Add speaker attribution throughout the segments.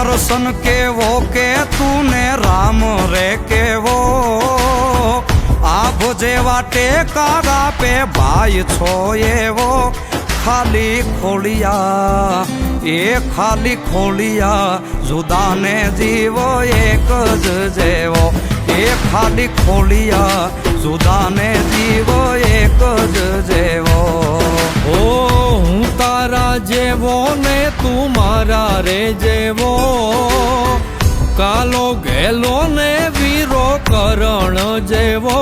Speaker 1: કરશન કેવો કે તું રામ રે કેવો આભ જેવા ટેકા આપે ભાઈ છો એવો ખાલી ખોલિયા એ ખાલી ખોલિયા જુદાને જીવો એક જ જેવો એ ખાલી ખોલિયા જુદાને જીવો એક જ જેવો
Speaker 2: ઓ હું તારા જેવો ને તું મારા રે જેવો કાલો ગેલો ને વીરો કરણ જેવો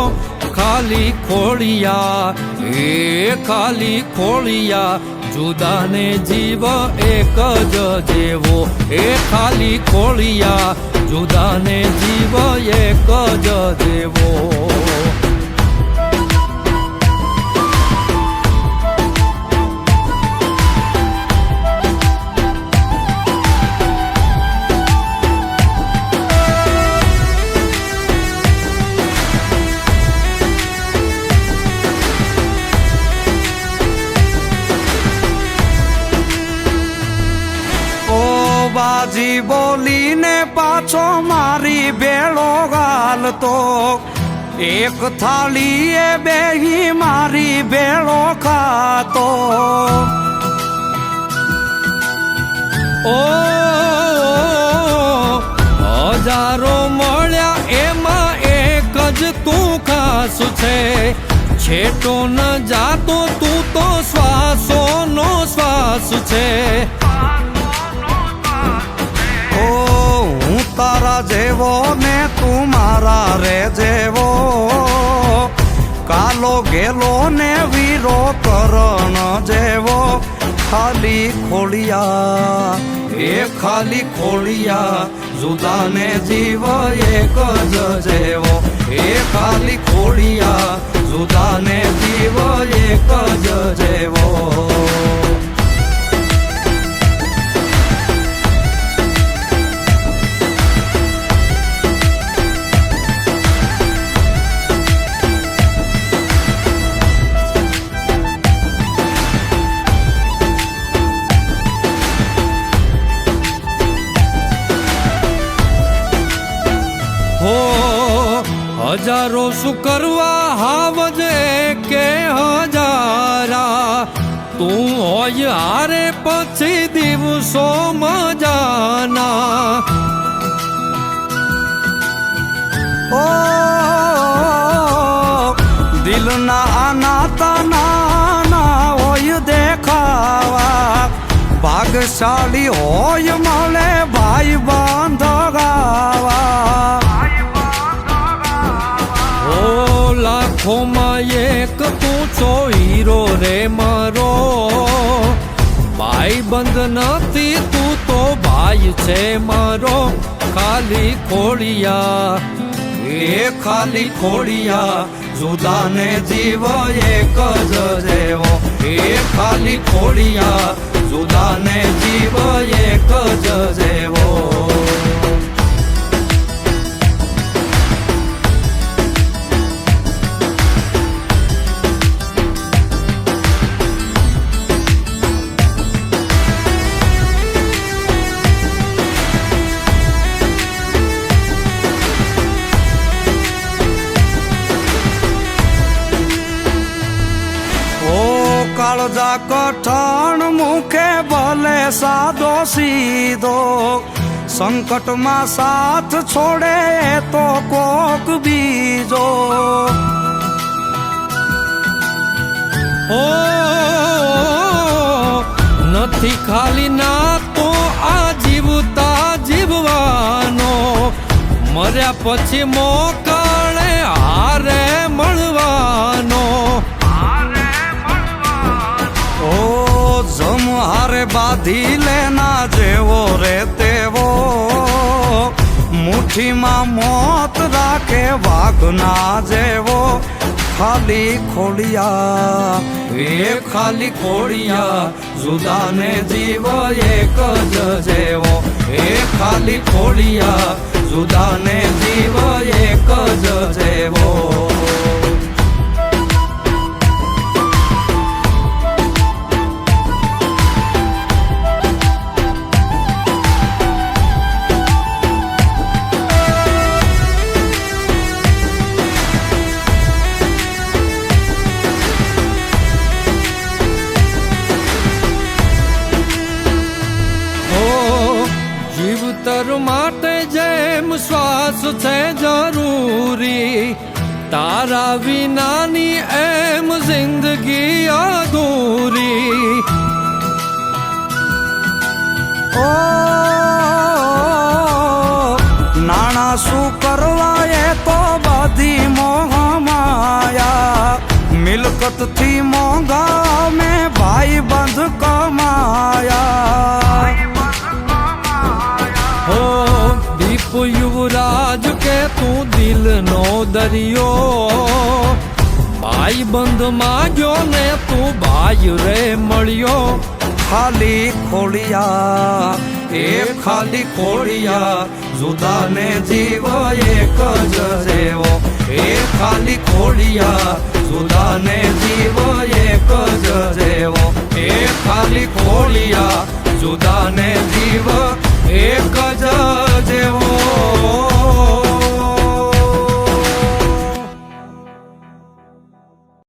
Speaker 2: ખાલી ખોળિયા એ ખાલી ખોળિયા જુદાને જીવ એક જ જેવો એ ખાલી ખોળિયા જુદાને જીવ એક જ જેવો
Speaker 1: બાજી બોલીને પાછો મારી બેળો ગાલતો એક થાળીએ બેહી મારી બેળો ખાતો
Speaker 2: ઓ હજારો મળ્યા એમાં એક જ તું ખાસ છે છેટો ન જાતો તું તો શ્વાસો નો શ્વાસ છે
Speaker 1: હું તારા જેવો ને તું મારા રે જેવો કાલો ગેલો ને વીરો કરણ જેવો ખાલી ખોલિયા એ ખાલી ખોલિયા જુદાને જીવ એક જ જેવો એ ખાલી ખોલિયા જુદાને જીવ એક જ જેવો
Speaker 2: હજારો શું કરવા હાવજ કે હજારા તું હોય હારે પછી દિવસો મજાના
Speaker 1: ઓ દિલના આનાતા નાના હોય દેખાવા ભાગશાળી હોય મળે ભાઈ બાંધ ગાવા
Speaker 2: લાખોમાં એક તું છો હીરો રે મારો ભાઈ બંધ નથી તું તો ભાઈ છે મારો ખાલી ખોળિયા
Speaker 1: એ ખાલી ખોળિયા જુદાને જીવ એક જ જેવો એ ખાલી ખોળિયા જુદાને જીવ એક જ જેવો કાળજા કઠણ મુખે ભલે સાદો સીધો સંકટમાં સાથ છોડે તો કોક બીજો
Speaker 2: ઓ નથી ખાલી ના તો આ જીવતા જીવવાનો મર્યા પછી મોકળે હારે મળવાનો
Speaker 1: જમ હારે બાંધી લેના જેવો રે તેવો મુઠ્ઠીમાં મોત રાખે વાઘના જેવો ખાલી ખોળિયા એ ખાલી ખોળિયા જુદાને જીવ એક જ જેવો એ ખાલી ખોળિયા જુદાને જીવ એક જ જેવો
Speaker 2: શ્વાસ છે જરૂરી, તારા વિનાની એમ જિંદગી અધૂરી.
Speaker 1: ઓ નાણા શું કરવા એ તો બધી મોહ માયા, મિલકત થી મોંઘા મેં ભાઈ બંધ કમાયા.
Speaker 2: હો દીપ યુવરાજ કે તું દિલનો દરિયો, ભાઈ બંધ માંગ્યો ને તું ભાઈ રે મળ્યો.
Speaker 1: ખાલી ખોડિયા એ ખાલી ખોડિયા, જુદાને જીવ એક જ જેવો. એ ખાલી ખોડિયા જુદાને જીવ એક જ જેવો. એ ખાલી ખોડિયા જુદાને જીવ એક જ જેવો.